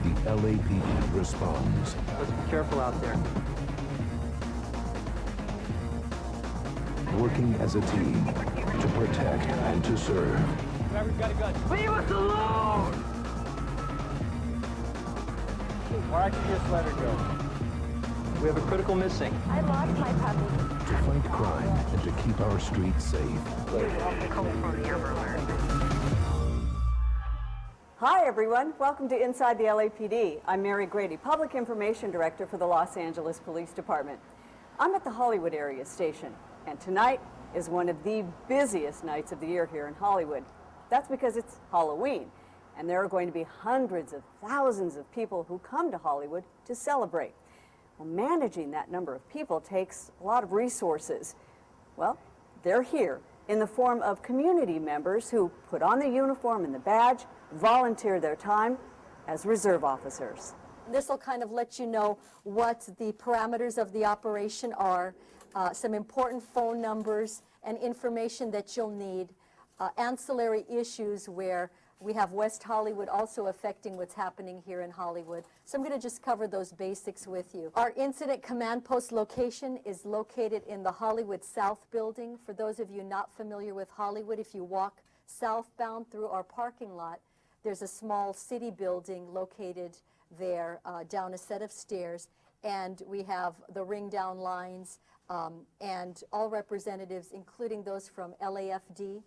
the LAPD responds. Let's be careful out there. Working as a team to protect and to serve. Whoever's got a gun, leave us alone! Or I can just let her go. We have a critical missing. I lost my puppy. To fight crime and to keep our streets safe. Hi everyone, welcome to Inside the LAPD. I'm Mary Grady, Public Information Director for the Los Angeles Police Department. I'm at the Hollywood area station, and tonight is one of the busiest nights of the year here in Hollywood. That's because it's Halloween, and there are going to be hundreds of thousands of people who come to Hollywood to celebrate. Well, managing that number of people takes a lot of resources. Well, they're here in the form of community members who put on the uniform and the badge, volunteer their time as reserve officers. This will kind of let you know what the parameters of the operation are, some important phone numbers and information that you'll need, ancillary issues where we have West Hollywood also affecting what's happening here in Hollywood. So I'm going to just cover those basics with you. Our incident command post location is located in the Hollywood South building. For those of you not familiar with Hollywood, if you walk southbound through our parking lot, there's a small city building located there down a set of stairs, and we have the ring down lines and all representatives, including those from LAFD,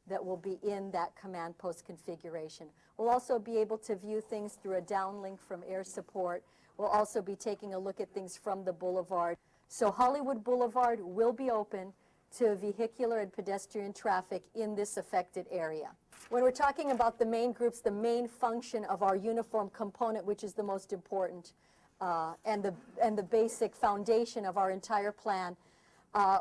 that will be in that command post configuration. We'll also be able to view things through a downlink from air support. We'll also be taking a look at things from the boulevard. So Hollywood Boulevard will be open to vehicular and pedestrian traffic in this affected area. When we're talking about the main groups, the main function of our uniform component, which is the most important and the basic foundation of our entire plan,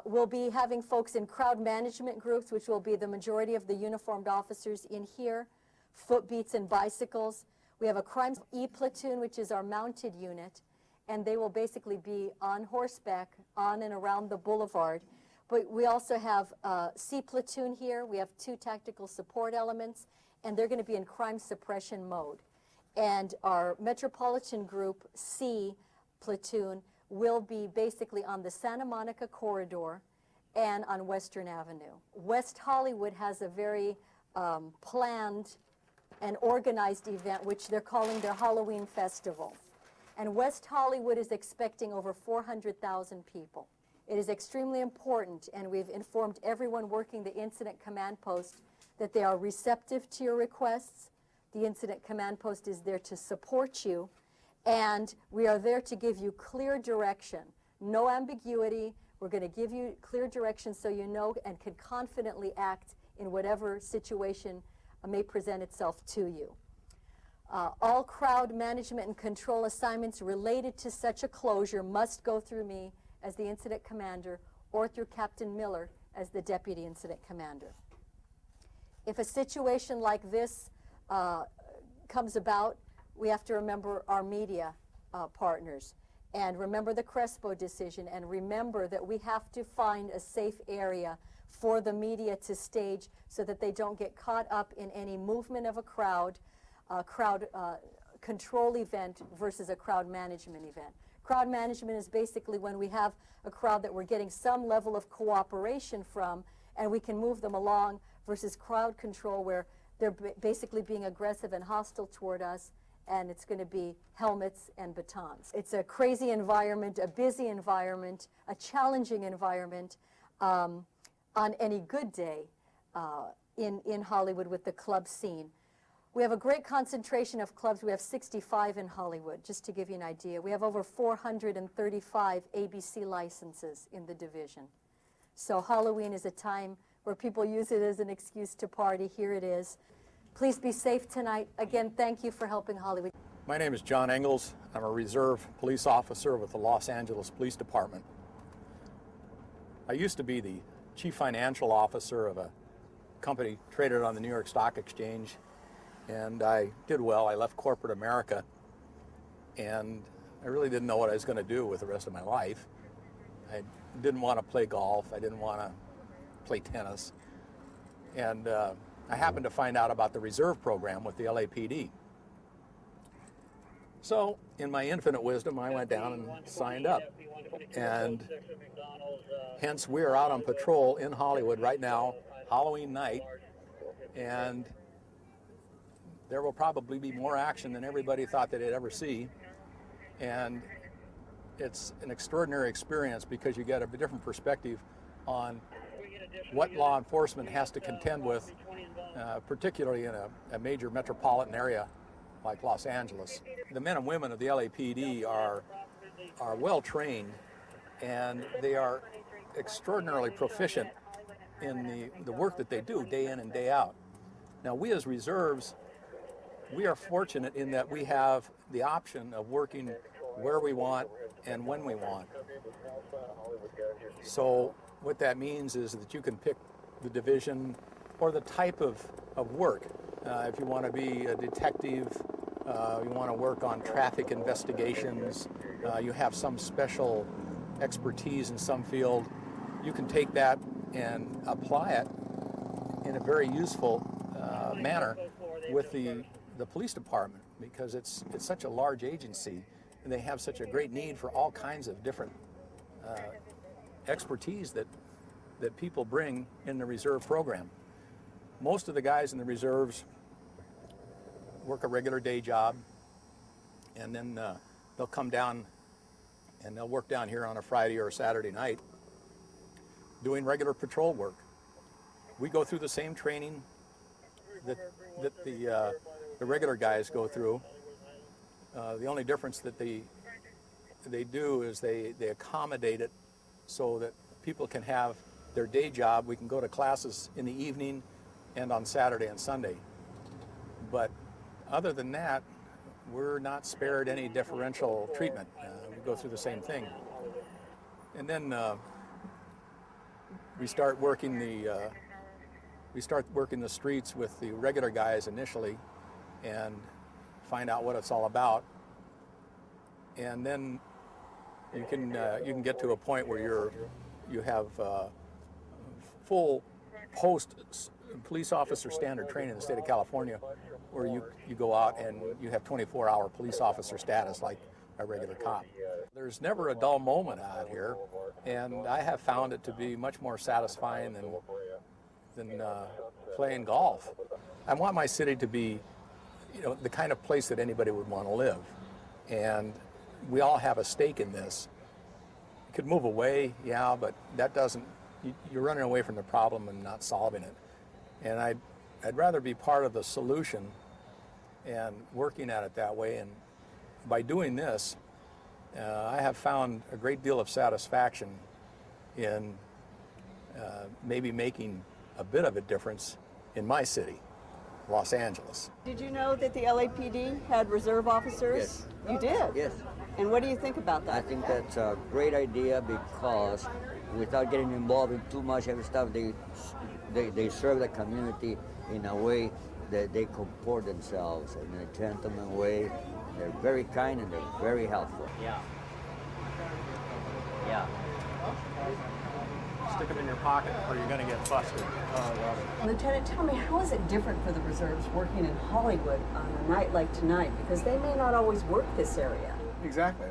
we'll be having folks in crowd management groups, which will be the majority of the uniformed officers in here, footbeats and bicycles. We have a crime E-platoon, which is our mounted unit, and they will basically be on horseback on and around the boulevard. But we also have C-platoon here. We have 2 tactical support elements, and they're going to be in crime suppression mode. And our Metropolitan Group C-platoon will be basically on the Santa Monica corridor and on Western Avenue. West Hollywood has a very planned and organized event, which they're calling their Halloween Festival. And West Hollywood is expecting over 400,000 people. It is extremely important, and we've informed everyone working the incident command post that they are receptive to your requests. The incident command post is there to support you, and we are there to give you clear direction. No ambiguity. We're going to give you clear direction so you know and can confidently act in whatever situation may present itself to you. All crowd management and control assignments related to such a closure must go through me as the incident commander or through Captain Miller as the deputy incident commander. If a situation like this comes about, we have to remember our media partners and remember the Crespo decision, and remember that we have to find a safe area for the media to stage so that they don't get caught up in any movement of a crowd control event versus a crowd management event. Crowd management is basically when we have a crowd that we're getting some level of cooperation from and we can move them along, versus crowd control where they're basically being aggressive and hostile toward us, and it's going to be helmets and batons. It's a crazy environment, a busy environment, a challenging environment on any good day in Hollywood with the club scene. We have a great concentration of clubs. We have 65 in Hollywood, just to give you an idea. We have over 435 ABC licenses in the division. So Halloween is a time where people use it as an excuse to party. Here it is. Please be safe tonight. Again, thank you for helping Hollywood. My name is John Engels. I'm a reserve police officer with the Los Angeles Police Department. I used to be the chief financial officer of a company traded on the New York Stock Exchange, and I did well. I left corporate America, and I really didn't know what I was going to do with the rest of my life. I didn't want to play golf. I didn't want to play tennis. And I happened to find out about the reserve program with the LAPD. So, in my infinite wisdom, I went down and signed up. And hence, we are out on patrol in Hollywood right now, Halloween night. And there will probably be more action than everybody thought that they'd ever see. And it's an extraordinary experience because you get a different perspective on what law enforcement has to contend with, particularly in a major metropolitan area like Los Angeles. The men and women of the LAPD are well trained, and they are extraordinarily proficient in the work that they do day in and day out. Now, we as reserves, we are fortunate in that we have the option of working where we want and when we want. So what that means is that you can pick the division or the type of work. If you want to be a detective, you want to work on traffic investigations, you have some special expertise in some field, you can take that and apply it in a very useful manner with the police department, because it's such a large agency and they have such a great need for all kinds of different expertise that people bring in the reserve program. Most of the guys in the reserves work a regular day job, and then they'll come down and they'll work down here on a Friday or a Saturday night doing regular patrol work. We go through the same training that the regular guys go through. The only difference that they do is they accommodate it so that people can have their day job. We can go to classes in the evening and on Saturday and Sunday. But other than that, we're not spared any differential treatment. We go through the same thing. And then we start working the streets with the regular guys initially and find out what it's all about. And then you can get to a point where you have full post police officer standard training in the state of California, where you go out and you have 24-hour police officer status like a regular cop. There's never a dull moment out here, and I have found it to be much more satisfying than playing golf. I want my city to be, the kind of place that anybody would want to live, and we all have a stake in this. You could move away, yeah, but that doesn't. You're running away from the problem and not solving it. And I'd rather be part of the solution and working at it that way. And by doing this, I have found a great deal of satisfaction in maybe making a bit of a difference in my city, Los Angeles. Did you know that the LAPD had reserve officers? Yes. You did? Yes. And what do you think about I that? think that's a great idea because without getting involved in too much heavy stuff, they serve the community in a way that they comport themselves in a gentleman way. They're very kind and they're very helpful. Yeah. Yeah. Stick them in your pocket or you're going to get busted. Lieutenant, tell me, how is it different for the reserves working in Hollywood on a night like tonight? Because they may not always work this area. Exactly.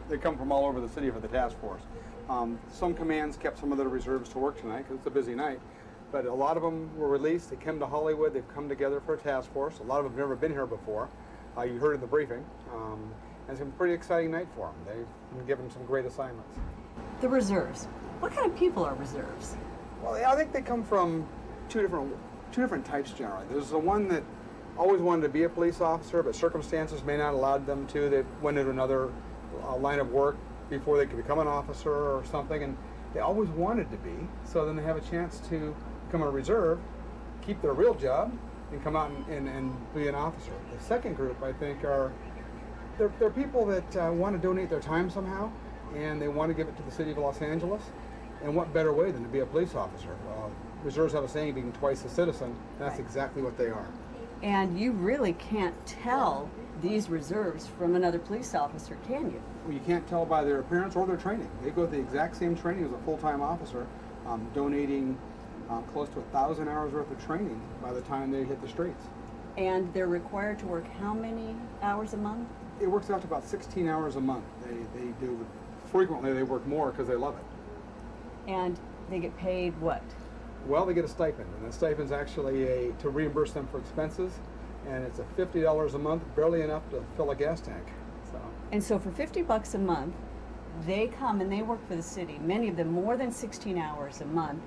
They come from all over the city for the task force. Some commands kept some of their reserves to work tonight because it's a busy night, but a lot of them were released. They came to Hollywood. They've come together for a task force. A lot of them have never been here before. You heard in the briefing. And it's been a pretty exciting night for them. They've been given some great assignments. The reserves. What kind of people are reserves? Well, I think they come from two different types generally. There's the one that always wanted to be a police officer, but circumstances may not allow them to. They went into another line of work before they could become an officer or something, and they always wanted to be. So then they have a chance to become a reserve, keep their real job, and come out and be an officer. The second group, I think, they're people that want to donate their time somehow, and they want to give it to the city of Los Angeles. And what better way than to be a police officer? Reserves have a saying, being twice a citizen, and that's Right. exactly what they are. And you really can't tell these reserves from another police officer, can you? Well, you can't tell by their appearance or their training. They go the exact same training as a full-time officer, donating close to 1,000 hours worth of training by the time they hit the streets. And they're required to work how many hours a month? It works out to about 16 hours a month. They do, frequently they work more because they love it. And they get paid what? Well, they get a stipend, and the stipend's actually to reimburse them for expenses, and it's a $50 a month, barely enough to fill a gas tank. So. And so for $50 a month, they come and they work for the city, many of them more than 16 hours a month,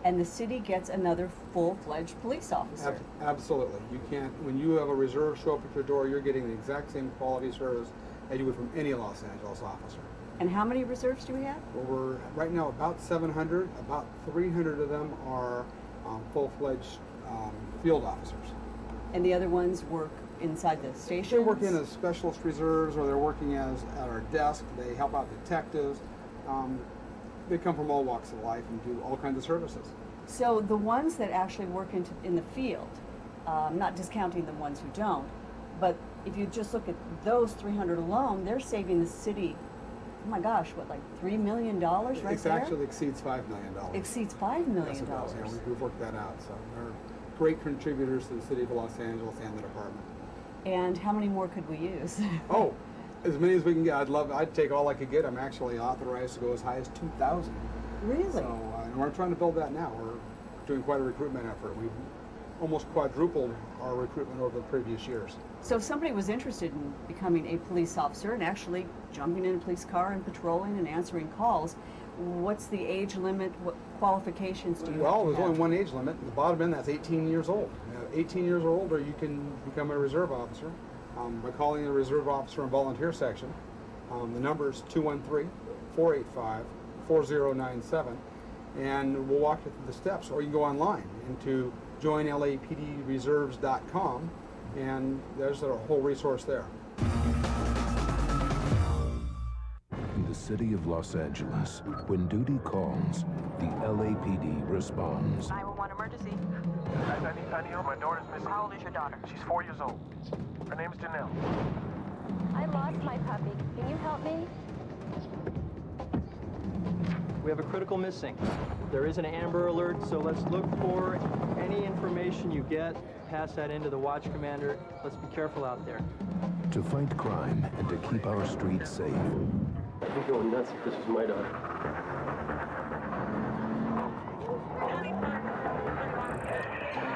and the city gets another full-fledged police officer. Absolutely. You can't, when you have a reserve show up at your door, you're getting the exact same quality service as you would from any Los Angeles officer. And how many reserves do we have? Well, we're right now about 700. About 300 of them are full-fledged field officers. And the other ones work inside the station? They work in as specialist reserves, or they're working as at our desk. They help out detectives. They come from all walks of life and do all kinds of services. So the ones that actually work in the field, not discounting the ones who don't, but if you just look at those 300 alone, they're saving the city, oh my gosh, what, like $3 million right there? It actually exceeds $5 million. Exceeds $5 million. Yes, it does. Yeah, we've worked that out. So they're great contributors to the city of Los Angeles and the department. And how many more could we use? Oh, as many as we can get. I'd take all I could get. I'm actually authorized to go as high as 2,000. Really? So and we're trying to build that now. We're doing quite a recruitment effort. We've almost quadrupled our recruitment over the previous years. So if somebody was interested in becoming a police officer and actually jumping in a police car and patrolling and answering calls, what's the age limit? What qualifications do you Well, have to there's have? only one age limit. The bottom end, that's 18 years old. 18 years or older, you can become a reserve officer by calling the reserve officer and volunteer section. The number is 213-485-4097, and we'll walk you through the steps. Or you can go online into joinlapdreserves.com, and there's a whole resource there. In the city of Los Angeles, when duty calls, the LAPD responds. 911 emergency. I need help. My daughter's missing. How old is your daughter? She's 4 years old. Her name's Janelle. I lost my puppy. Can you help me? We have a critical missing. There is an Amber Alert, so let's look for any information you get. Pass that into the watch commander. Let's be careful out there. To fight crime and to keep our streets safe. I'd be going nuts if this was my daughter.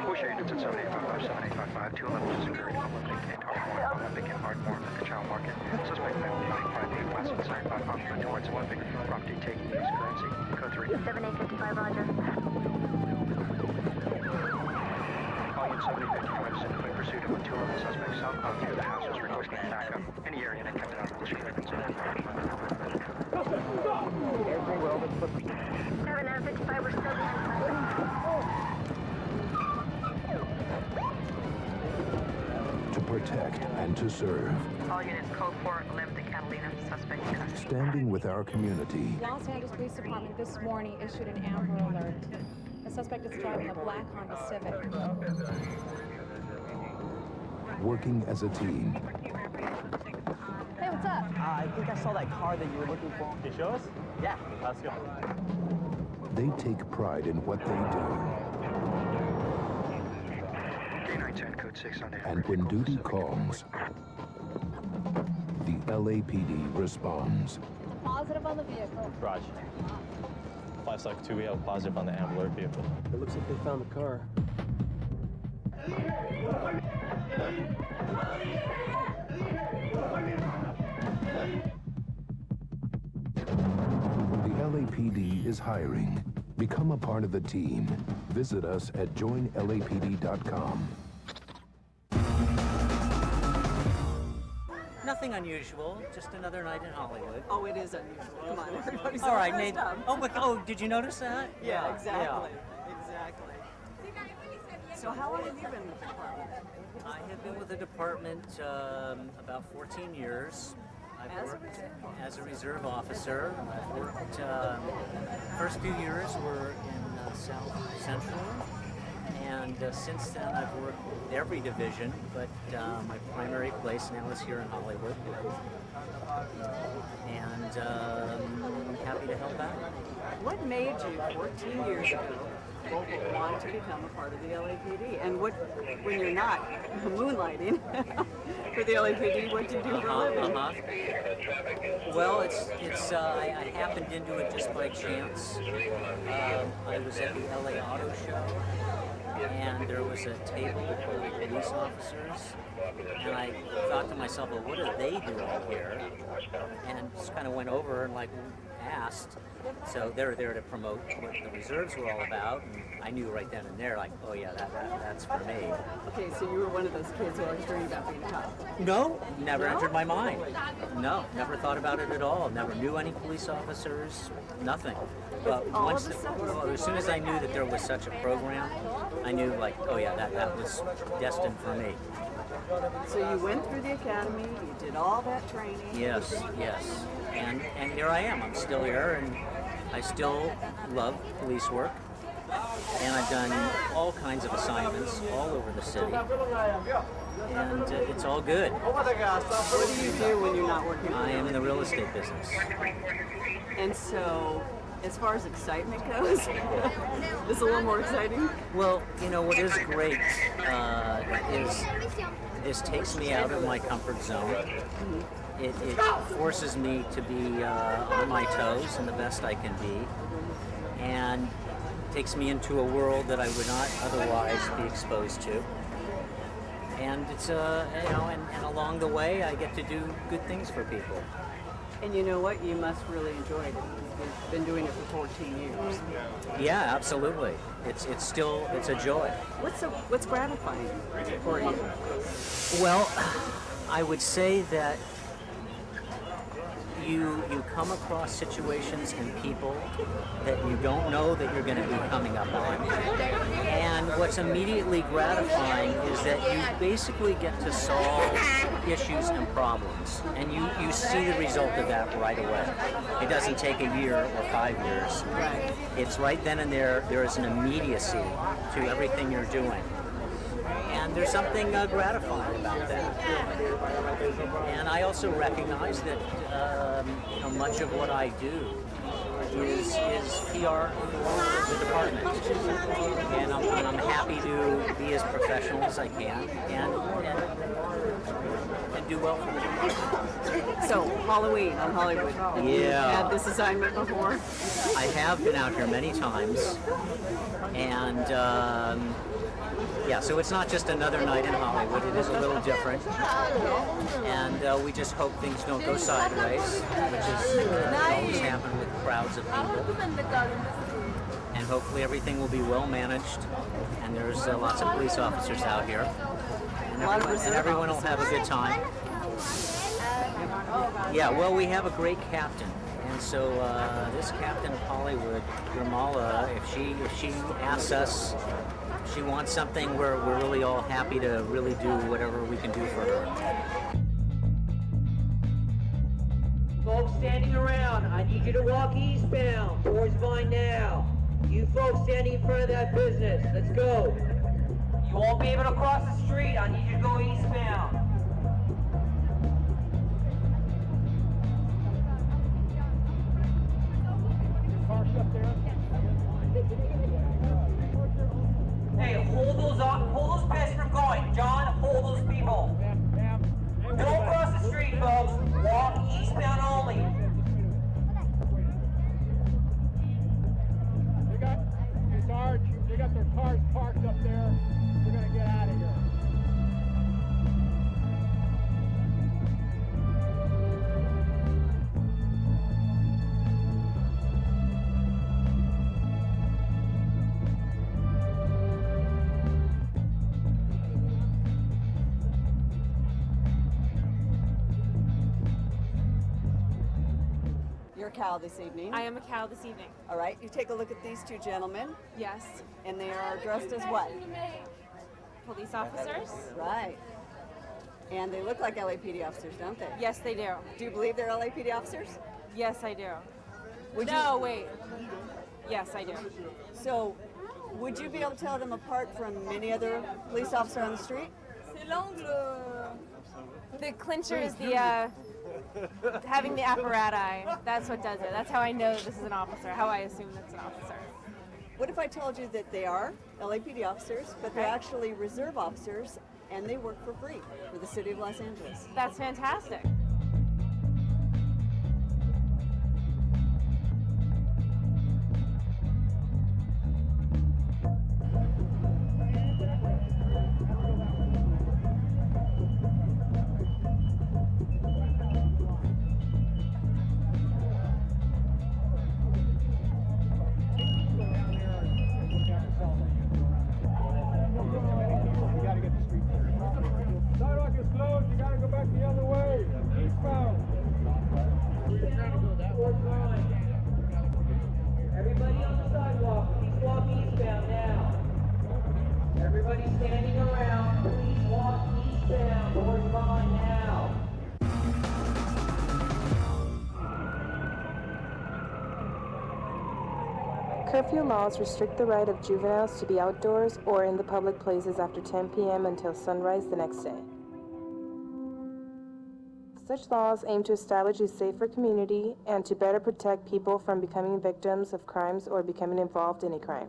Push agents at 78557-855, 211 is occurring in Olympic and Ardmore at the Child Market. Suspect male, 95 west of 75 popular towards Olympic. Property taken as currency. Code 3. 7855, roger. Call unit 7055 is in pursuit of a 211 suspect southbound near the house is requesting backup. Any area not kept out of the street. 755, we're still behind. To protect and to serve. All units, code 4, 11th Catalina, suspect in custody. Standing with our community. Los Angeles Police Department this morning issued an Amber Alert. The suspect is driving a black Honda Civic. Working as a team. Hey, what's up? I think I saw that car that you were looking for. Can you show us? Yeah. Let's go. They take pride in what they do. K910, code 6 on the And when duty calls, the LAPD responds. Positive on the vehicle. Roger. 5-2, we have a positive on the Amber Alert vehicle. It looks like they found the car. The LAPD is hiring. Become a part of the team. Visit us at joinlapd.com. Nothing unusual, just another night in Hollywood. Oh, it is unusual. Come on, everybody's All right, dressed Nate. up. Oh, did you notice that? Yeah, exactly. Exactly. So how long have you been with the department? I have been with the department about 14 years. I've worked as a reserve officer. I've worked, first few years were in South Central, and since then I've worked with every division, but my primary place now is here in Hollywood. And I'm happy to help out. What made you 14 years ago want to become a part of the LAPD? And what, when you're not moonlighting for the LAPD, what do you do for a living? Well, I happened into it just by chance. I was at the LA Auto Show, and there was a table full of police officers, and I thought to myself, well, what are they doing here? And just kind of went over and asked. So they're there to promote what the reserves were all about, and I knew right then and there, oh yeah, that's for me. Okay, so you were one of those kids who always dreamed about being a cop? No, never entered my mind. No, never thought about it at all. Never knew any police officers, nothing. But as soon as I knew that there was such a program, I knew oh yeah, that was destined for me. So you went through the academy, you did all that training. Yes. And here I am. I'm still here, and I still love police work. And I've done all kinds of assignments all over the city. And it's all good. What do you do when you're not working? I am in the real estate business. And so, as far as excitement goes, is it a little more exciting? Well, what is great is this takes me out of my comfort zone. It forces me to be on my toes and the best I can be, and takes me into a world that I would not otherwise be exposed to. And it's and along the way I get to do good things for people. And you know what? You must really enjoy it. You've been doing it for 14 years. Yeah, absolutely. It's a joy. What's gratifying for you? Well, I would say that you come across situations and people that you don't know that you're going to be coming up on. And what's immediately gratifying is that you basically get to solve issues and problems. And you see the result of that right away. It doesn't take a year or 5 years. Right. It's right then and there. There is an immediacy to everything you're doing. And there's something gratifying about that. And I also recognize that much of what I do is PR for the department. And I'm happy to be as professional as I can and do well for the department. So, Halloween on Hollywood. Yeah. You had this assignment before? I have been out here many times. And yeah, so it's not just another night in Hollywood. It is a little different. And we just hope things don't go sideways, which is always happened with crowds of people. And hopefully everything will be well managed. And there's lots of police officers out here. And everyone will have a good time. Yeah, well, we have a great captain. And so this captain of Hollywood, Ramala, if she asks us, she wants something, we're really all happy to really do whatever we can do for her. Folks standing around, I need you to walk eastbound towards Vine now. You folks standing in front of that business, let's go. You won't be able to cross the street, I need you to go eastbound. Hey, hold those pests from going. John, hold those people. Don't cross the street, folks. Walk eastbound only. They got their cars parked up there. We're gonna get out of here. You're Cal this evening. I am a Cal this evening. All right, you take a look at these two gentlemen. Yes. And they are dressed as what? Police officers. Right. And they look like LAPD officers, don't they? Yes, they do. Do you believe they're LAPD officers? Yes, I do. Wait. Yes, I do. So, would you be able to tell them apart from any other police officer on the street? The clincher is the having the apparatus. That's what does it. That's how I know this is an officer. How I assume that's an officer. What if I told you that they are LAPD officers, but they're actually reserve officers, and they work for free for the city of Los Angeles? That's fantastic. Sidewalk is closed, you gotta go back the other way. Eastbound. Everybody on the sidewalk, please walk eastbound now. Everybody standing around, please walk eastbound. Doors behind now. Curfew laws restrict the right of juveniles to be outdoors or in the public places after 10 p.m. until sunrise the next day. Such laws aim to establish a safer community and to better protect people from becoming victims of crimes or becoming involved in a crime.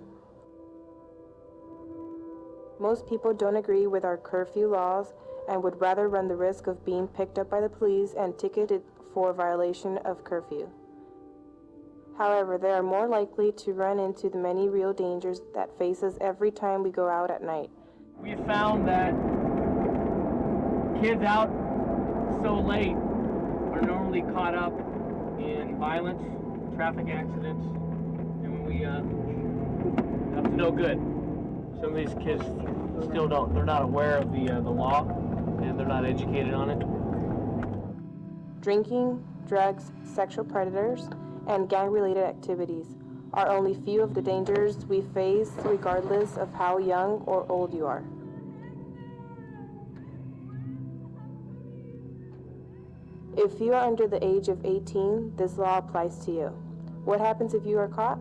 Most people don't agree with our curfew laws and would rather run the risk of being picked up by the police and ticketed for violation of curfew. However, they are more likely to run into the many real dangers that face us every time we go out at night. We have found that kids out so late are normally caught up in violence, traffic accidents, and we up to no good. Some of these kids still they're not aware of the law, and they're not educated on it. Drinking, drugs, sexual predators, and gang-related activities are only few of the dangers we face regardless of how young or old you are. If you are under the age of 18, this law applies to you. What happens if you are caught?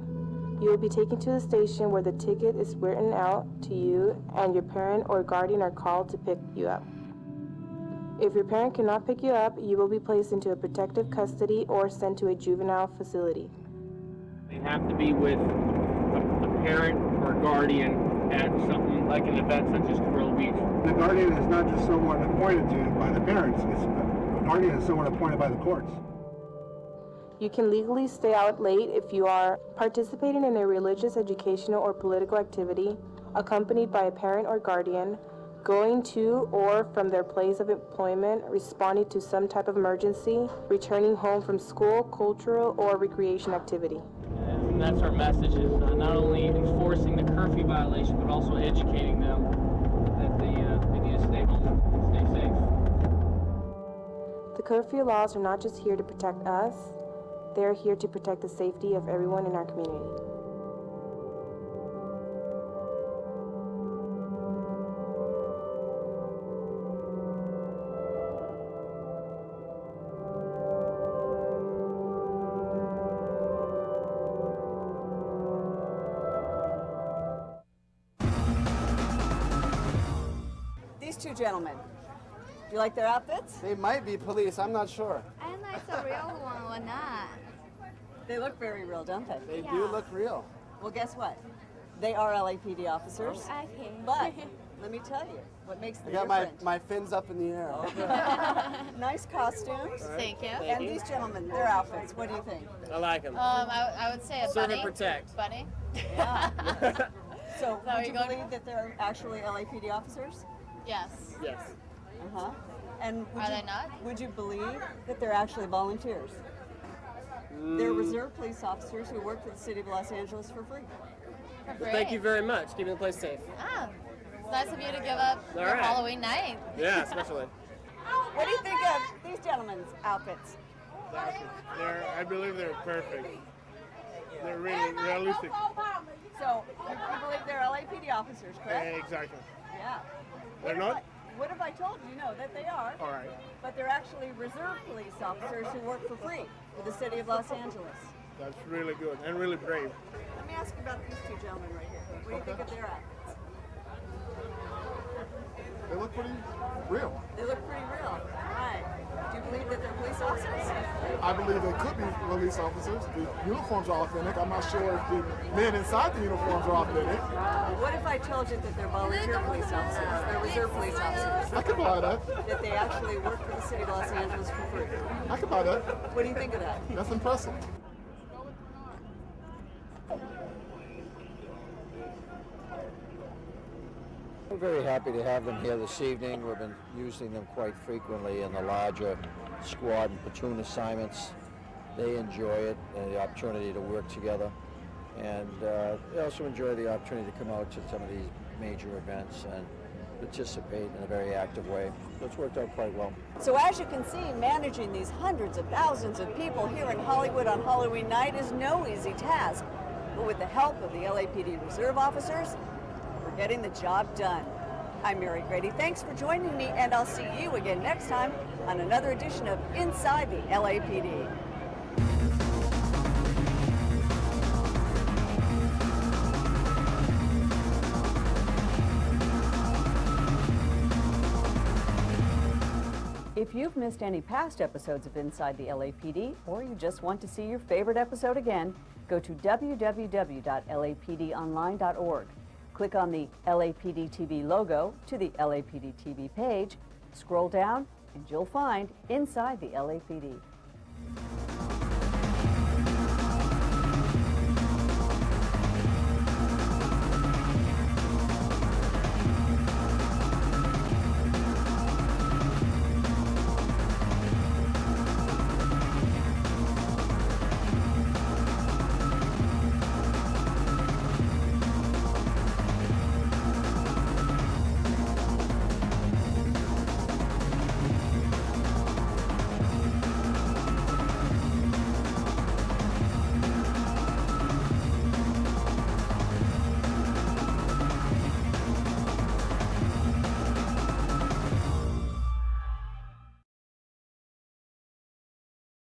You will be taken to the station where the ticket is written out to you and your parent or guardian are called to pick you up. If your parent cannot pick you up, you will be placed into a protective custody or sent to a juvenile facility. They have to be with a parent or guardian at something like an event such as Curl Beach. The guardian is not just someone appointed to by the parents, a guardian is someone appointed by the courts. You can legally stay out late if you are participating in a religious, educational, or political activity, accompanied by a parent or guardian, going to or from their place of employment, responding to some type of emergency, returning home from school, cultural, or recreation activity. And that's our message, is not only enforcing the curfew violation, but also educating them that they need to stay home and stay safe. The curfew laws are not just here to protect us, they are here to protect the safety of everyone in our community. These two gentlemen, do you like their outfits? They might be police, I'm not sure. I don't know if it's a real one or not. They look very real, don't they? They do look real. Well, guess what? They are LAPD officers. Okay. But let me tell you what makes them I got different. my fins up in the air. Nice costumes. Thank you. And these gentlemen, their outfits, what do you think? I like them. I would say a Serve bunny. and protect. Bunny. Yeah. So, Is that would you where you're believe that they're actually LAPD officers? Yes. Yes. Uh-huh. And would Are you, they not? Would you believe that they're actually volunteers? They're reserve police officers who work for the city of Los Angeles for free. Well, thank you very much. Keeping the place safe. Ah, it's nice of you to give up All your right. Halloween night. Yeah, especially. What do you think of these gentlemen's outfits? I believe they're perfect. They're really realistic. So, you believe they're LAPD officers, correct? Exactly. Yeah. They're not? What if I told you, no, that they are? All right. But they're actually reserve police officers who work for free for the city of Los Angeles. That's really good and really brave. Let me ask you about these two gentlemen right here. What do you think of their outfits? They look pretty real. They look pretty real. All right. Do you believe that they're police officers? I believe they could be police officers. The uniforms are authentic. I'm not sure if the men inside the uniforms are authentic. What if I told you that they're volunteer police officers, they're reserve police officers? I could buy that. That they actually work for the city of Los Angeles for free? I could buy that. What do you think of that? That's impressive. We're very happy to have them here this evening. We've been using them quite frequently in the larger squad and platoon assignments. They enjoy it and the opportunity to work together. And they also enjoy the opportunity to come out to some of these major events and participate in a very active way. So it's worked out quite well. So as you can see, managing these hundreds of thousands of people here in Hollywood on Halloween night is no easy task. But with the help of the LAPD Reserve officers, we're getting the job done. I'm Mary Grady. Thanks for joining me, and I'll see you again next time on another edition of Inside the LAPD. If you've missed any past episodes of Inside the LAPD, or you just want to see your favorite episode again, go to www.lapdonline.org. Click on the LAPD TV logo to the LAPD TV page, scroll down, and you'll find Inside the LAPD.